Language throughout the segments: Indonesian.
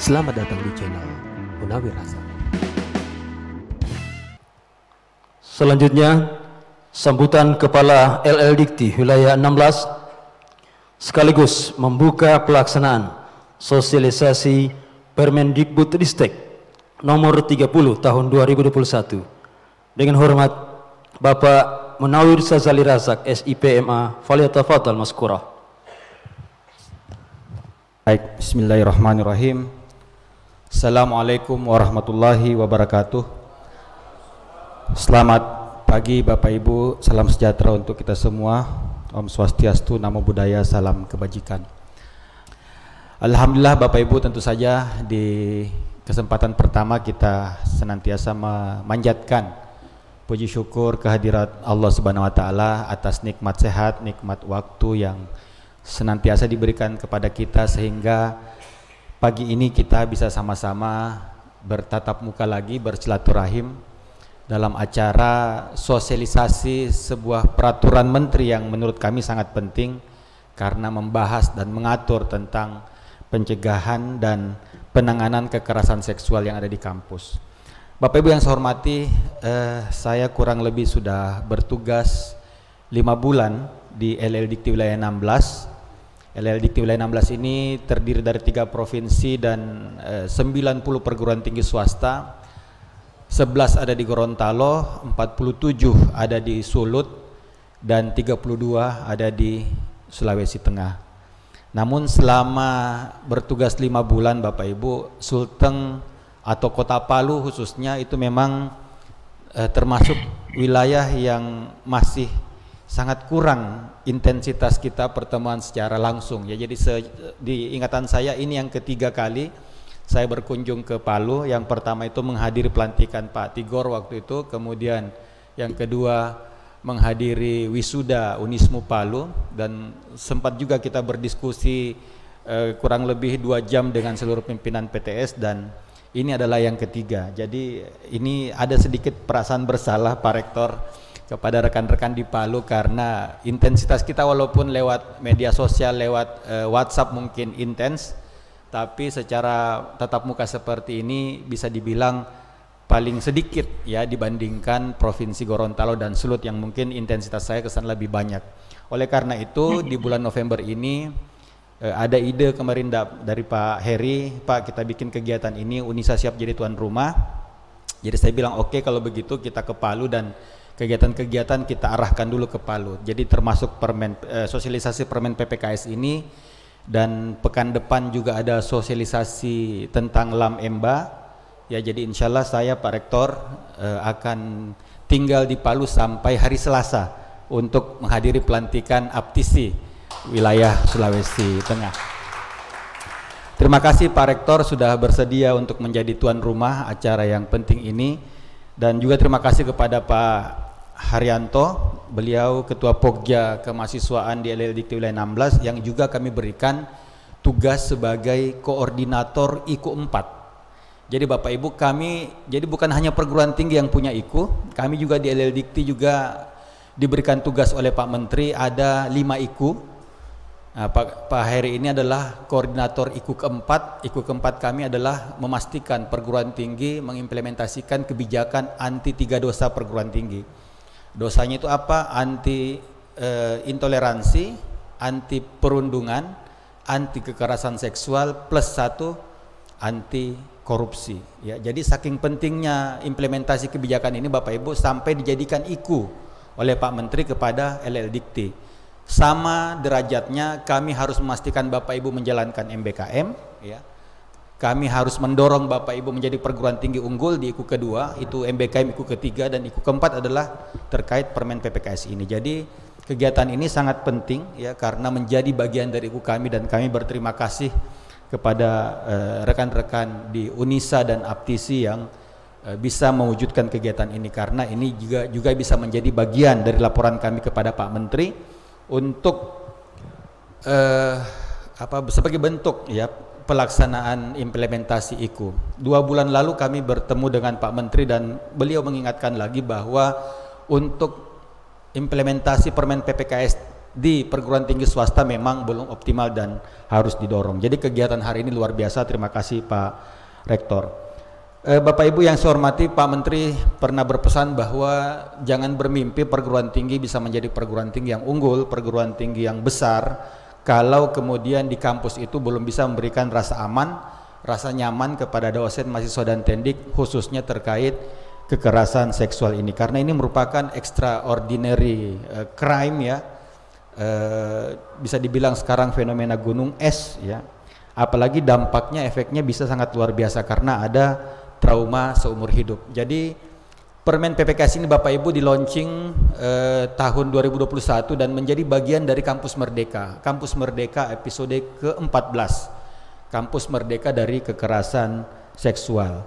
Selamat datang di channel Munawir Hasan. Selanjutnya, sambutan Kepala LL Dikti Wilayah 16 sekaligus membuka pelaksanaan sosialisasi Permendikbudristek nomor 30 tahun 2021. Dengan hormat Bapak Munawir Sazali Razak, SIPMA, falyatafadhal maskurah. Baik, bismillahirrahmanirrahim. Assalamualaikum warahmatullahi wabarakatuh. Selamat pagi Bapak Ibu, salam sejahtera untuk kita semua. Om Swastiastu, Namo Buddhaya, salam kebajikan. Alhamdulillah Bapak Ibu, tentu saja di kesempatan pertama kita senantiasa memanjatkan puji syukur kehadirat Allah Subhanahu wa taala atas nikmat sehat, nikmat waktu yang senantiasa diberikan kepada kita sehingga pagi ini kita bisa sama-sama bertatap muka lagi, bersilaturahim dalam acara sosialisasi sebuah peraturan menteri yang menurut kami sangat penting karena membahas dan mengatur tentang pencegahan dan penanganan kekerasan seksual yang ada di kampus. Bapak Ibu yang saya hormati, saya kurang lebih sudah bertugas 5 bulan di LL Dikti Wilayah 16. LL Dikti Wilayah 16 ini terdiri dari 3 provinsi dan 90 perguruan tinggi swasta, 11 ada di Gorontalo, 47 ada di Sulut, dan 32 ada di Sulawesi Tengah. Namun selama bertugas 5 bulan Bapak Ibu, Sulteng atau Kota Palu khususnya itu memang termasuk wilayah yang masih sangat kurang intensitas kita pertemuan secara langsung ya. Jadi di ingatan saya ini yang ketiga kali saya berkunjung ke Palu. Yang pertama itu menghadiri pelantikan Pak Tigor waktu itu, kemudian yang kedua menghadiri wisuda Unismu Palu, dan sempat juga kita berdiskusi kurang lebih 2 jam dengan seluruh pimpinan PTS, dan ini adalah yang ketiga. Jadi ini ada sedikit perasaan bersalah Pak Rektor kepada rekan-rekan di Palu karena intensitas kita walaupun lewat media sosial, lewat WhatsApp mungkin intens, tapi secara tatap muka seperti ini bisa dibilang paling sedikit ya dibandingkan Provinsi Gorontalo dan Sulut yang mungkin intensitas saya kesan lebih banyak. Oleh karena itu di bulan November ini ada ide kemarin dari Pak Heri, Pak kita bikin kegiatan ini, Unisa siap jadi tuan rumah. Jadi saya bilang oke, kalau begitu kita ke Palu dan kegiatan-kegiatan kita arahkan dulu ke Palu. Jadi termasuk sosialisasi permen PPKS ini, dan pekan depan juga ada sosialisasi tentang LAM Emba. Ya, jadi insya Allah saya Pak Rektor akan tinggal di Palu sampai hari Selasa untuk menghadiri pelantikan Aptisi wilayah Sulawesi Tengah. Terima kasih Pak Rektor sudah bersedia untuk menjadi tuan rumah acara yang penting ini, dan juga terima kasih kepada Pak Haryanto, beliau Ketua Pokja Kemahasiswaan di LL Dikti Wilayah 16 yang juga kami berikan tugas sebagai koordinator IKU 4. Jadi Bapak Ibu, kami jadi bukan hanya perguruan tinggi yang punya IKU, kami juga di LL Dikti juga diberikan tugas oleh Pak Menteri, ada 5 IKU. Nah, Pak Heri ini adalah koordinator IKU keempat. IKU keempat kami adalah memastikan perguruan tinggi mengimplementasikan kebijakan anti 3 dosa perguruan tinggi. Dosanya itu apa? Anti intoleransi, anti perundungan, anti kekerasan seksual, plus 1 anti korupsi. Ya, jadi saking pentingnya implementasi kebijakan ini Bapak Ibu sampai dijadikan IKU oleh Pak Menteri kepada LL Dikti. Sama derajatnya kami harus memastikan Bapak Ibu menjalankan MBKM, ya. Kami harus mendorong Bapak Ibu menjadi perguruan tinggi unggul di IKU kedua, itu MBKM IKU ketiga, dan IKU keempat adalah terkait permen PPKS ini. Jadi kegiatan ini sangat penting ya karena menjadi bagian dari IKU kami, dan kami berterima kasih kepada rekan-rekan di Unisa dan Aptisi yang bisa mewujudkan kegiatan ini, karena ini juga bisa menjadi bagian dari laporan kami kepada Pak Menteri untuk sebagai bentuk ya pelaksanaan implementasi IKU. 2 bulan lalu kami bertemu dengan Pak Menteri dan beliau mengingatkan lagi bahwa untuk implementasi permen PPKS di perguruan tinggi swasta memang belum optimal dan harus didorong. Jadi kegiatan hari ini luar biasa. Terima kasih Pak Rektor. Bapak Ibu yang saya hormati, Pak Menteri pernah berpesan bahwa jangan bermimpi perguruan tinggi bisa menjadi perguruan tinggi yang unggul, perguruan tinggi yang besar, kalau kemudian di kampus itu belum bisa memberikan rasa aman, rasa nyaman kepada dosen, mahasiswa dan tendik, khususnya terkait kekerasan seksual ini. Karena ini merupakan extraordinary crime ya, bisa dibilang sekarang fenomena gunung es ya. Apalagi dampaknya, efeknya bisa sangat luar biasa karena ada trauma seumur hidup. Jadi Permen PPKS ini Bapak Ibu di launching tahun 2021 dan menjadi bagian dari Kampus Merdeka. Kampus Merdeka episode ke-14. Kampus Merdeka dari kekerasan seksual.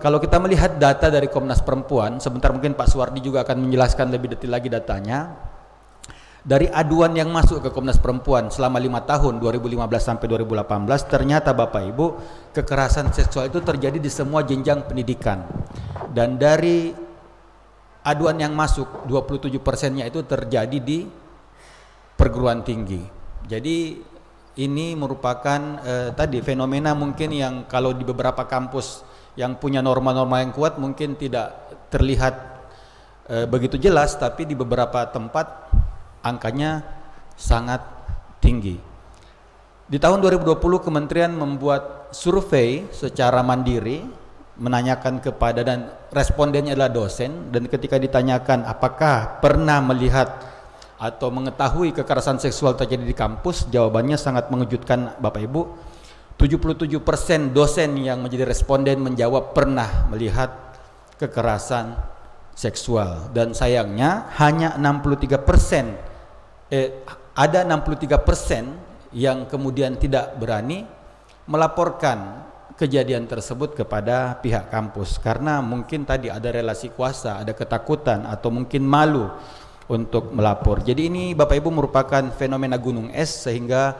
Kalau kita melihat data dari Komnas Perempuan, sebentar mungkin Pak Suwardi juga akan menjelaskan lebih detail lagi datanya. Dari aduan yang masuk ke Komnas Perempuan selama 5 tahun 2015 sampai 2018, ternyata Bapak Ibu kekerasan seksual itu terjadi di semua jenjang pendidikan. Dan dari aduan yang masuk 27%-nya itu terjadi di perguruan tinggi. Jadi ini merupakan tadi fenomena mungkin yang kalau di beberapa kampus yang punya norma-norma yang kuat mungkin tidak terlihat begitu jelas, tapi di beberapa tempat angkanya sangat tinggi. Di tahun 2020 Kementerian membuat survei secara mandiri menanyakan kepada, dan respondennya adalah dosen, dan ketika ditanyakan apakah pernah melihat atau mengetahui kekerasan seksual terjadi di kampus, jawabannya sangat mengejutkan Bapak Ibu. 77% dosen yang menjadi responden menjawab pernah melihat kekerasan seksual, dan sayangnya hanya 63% ada 63% yang kemudian tidak berani melaporkan kejadian tersebut kepada pihak kampus karena mungkin tadi ada relasi kuasa, ada ketakutan atau mungkin malu untuk melapor. Jadi ini Bapak Ibu merupakan fenomena gunung es, sehingga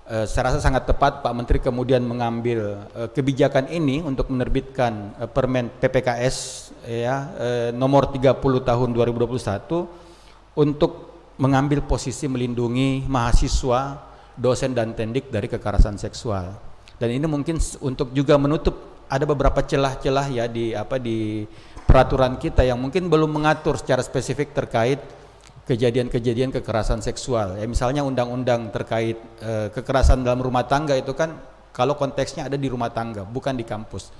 saya rasa sangat tepat Pak Menteri kemudian mengambil kebijakan ini untuk menerbitkan Permen PPKS ya, nomor 30 tahun 2021 untuk mengambil posisi melindungi mahasiswa, dosen dan tendik dari kekerasan seksual. Dan ini mungkin untuk juga menutup ada beberapa celah-celah ya di peraturan kita yang mungkin belum mengatur secara spesifik terkait kejadian-kejadian kekerasan seksual. Ya misalnya undang-undang terkait kekerasan dalam rumah tangga itu kan kalau konteksnya ada di rumah tangga, bukan di kampus.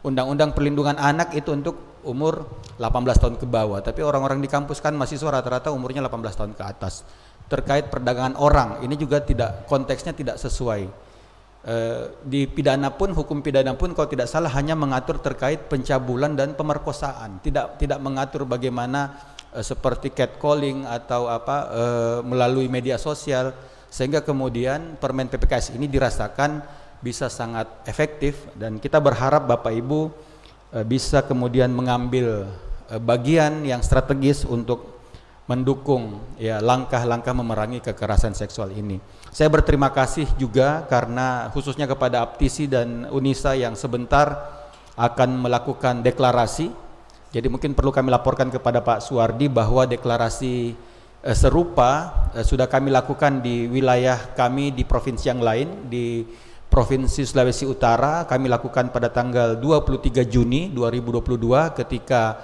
Undang-undang perlindungan anak itu untuk umur 18 tahun ke bawah, tapi orang-orang di kampus kan mahasiswa rata-rata umurnya 18 tahun ke atas. Terkait perdagangan orang, ini juga tidak, konteksnya tidak sesuai. Di pidana pun, hukum pidana pun kalau tidak salah hanya mengatur terkait pencabulan dan pemerkosaan, tidak mengatur bagaimana seperti catcalling atau melalui media sosial, sehingga kemudian Permen PPKS ini dirasakan bisa sangat efektif, dan kita berharap Bapak Ibu bisa kemudian mengambil bagian yang strategis untuk mendukung ya langkah-langkah memerangi kekerasan seksual ini. Saya berterima kasih juga karena khususnya kepada Aptisi dan Unisa yang sebentar akan melakukan deklarasi. Jadi mungkin perlu kami laporkan kepada Pak Suwardi bahwa deklarasi serupa sudah kami lakukan di wilayah kami di provinsi yang lain. Di Provinsi Sulawesi Utara kami lakukan pada tanggal 23 Juni 2022 ketika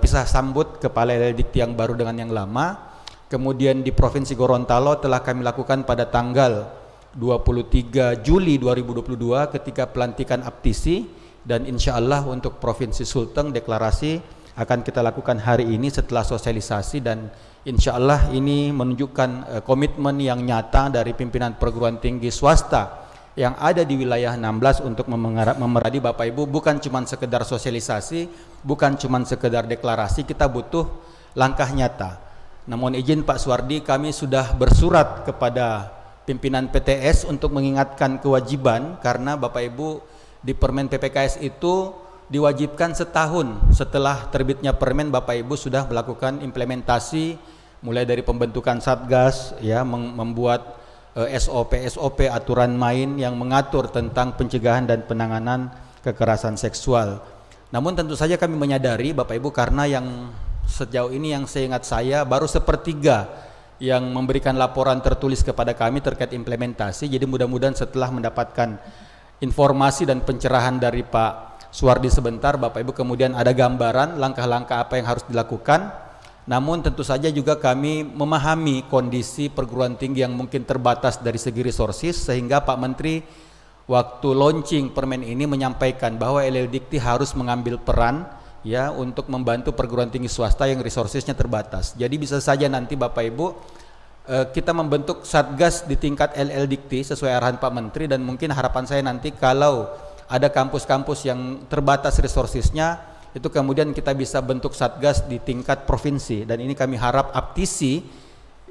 pisah sambut kepala LLDikti yang baru dengan yang lama. Kemudian di Provinsi Gorontalo telah kami lakukan pada tanggal 23 Juli 2022 ketika pelantikan Aptisi, dan insya Allah untuk Provinsi Sulteng deklarasi akan kita lakukan hari ini setelah sosialisasi, dan insya Allah ini menunjukkan komitmen yang nyata dari pimpinan perguruan tinggi swasta yang ada di wilayah 16 untuk memeradi Bapak Ibu, bukan cuma sekedar sosialisasi, bukan cuma sekedar deklarasi, kita butuh langkah nyata. Namun izin Pak Suwardi, kami sudah bersurat kepada pimpinan PTS untuk mengingatkan kewajiban, karena Bapak Ibu di Permen PPKS itu diwajibkan setahun setelah terbitnya Permen Bapak Ibu sudah melakukan implementasi mulai dari pembentukan Satgas ya, membuat SOP aturan main yang mengatur tentang pencegahan dan penanganan kekerasan seksual. Namun tentu saja kami menyadari Bapak Ibu, karena yang sejauh ini yang seingat saya baru sepertiga yang memberikan laporan tertulis kepada kami terkait implementasi. Jadi mudah-mudahan setelah mendapatkan informasi dan pencerahan dari Pak Suwardi sebentar, Bapak Ibu kemudian ada gambaran langkah-langkah apa yang harus dilakukan. Namun tentu saja juga kami memahami kondisi perguruan tinggi yang mungkin terbatas dari segi resources, sehingga Pak Menteri waktu launching permen ini menyampaikan bahwa LLDikti harus mengambil peran ya untuk membantu perguruan tinggi swasta yang resourcesnya terbatas. Jadi bisa saja nanti Bapak Ibu kita membentuk satgas di tingkat LLDikti sesuai arahan Pak Menteri, dan mungkin harapan saya nanti kalau ada kampus-kampus yang terbatas resourcesnya, itu kemudian kita bisa bentuk satgas di tingkat provinsi, dan ini kami harap Aptisi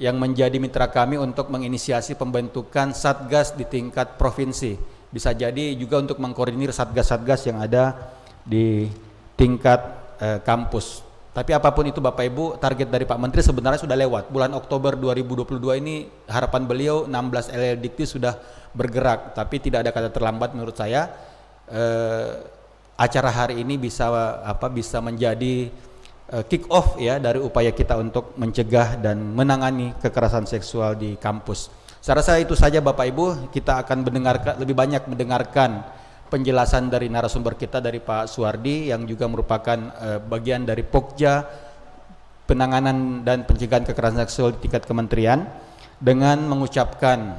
yang menjadi mitra kami untuk menginisiasi pembentukan satgas di tingkat provinsi. Bisa jadi juga untuk mengkoordinir satgas-satgas yang ada di tingkat kampus. Tapi apapun itu Bapak Ibu, target dari Pak Menteri sebenarnya sudah lewat. Bulan Oktober 2022 ini harapan beliau 16 LLDikti sudah bergerak, tapi tidak ada kata terlambat menurut saya. Acara hari ini bisa menjadi kick off ya dari upaya kita untuk mencegah dan menangani kekerasan seksual di kampus. Saya rasa itu saja Bapak Ibu, kita akan lebih banyak mendengarkan penjelasan dari narasumber kita, dari Pak Suwardi yang juga merupakan bagian dari Pokja penanganan dan pencegahan kekerasan seksual di tingkat kementerian, dengan mengucapkan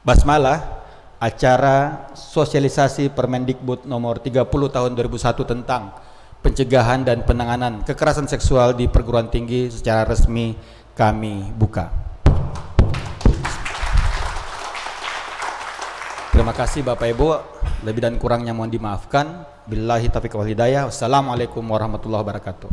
basmalah acara sosialisasi Permendikbud nomor 30 tahun 2001 tentang pencegahan dan penanganan kekerasan seksual di perguruan tinggi secara resmi kami buka. Terima kasih Bapak Ibu, lebih dan kurangnya mohon dimaafkan. Billahi taufiq wal hidayah. Wassalamualaikum warahmatullahi wabarakatuh.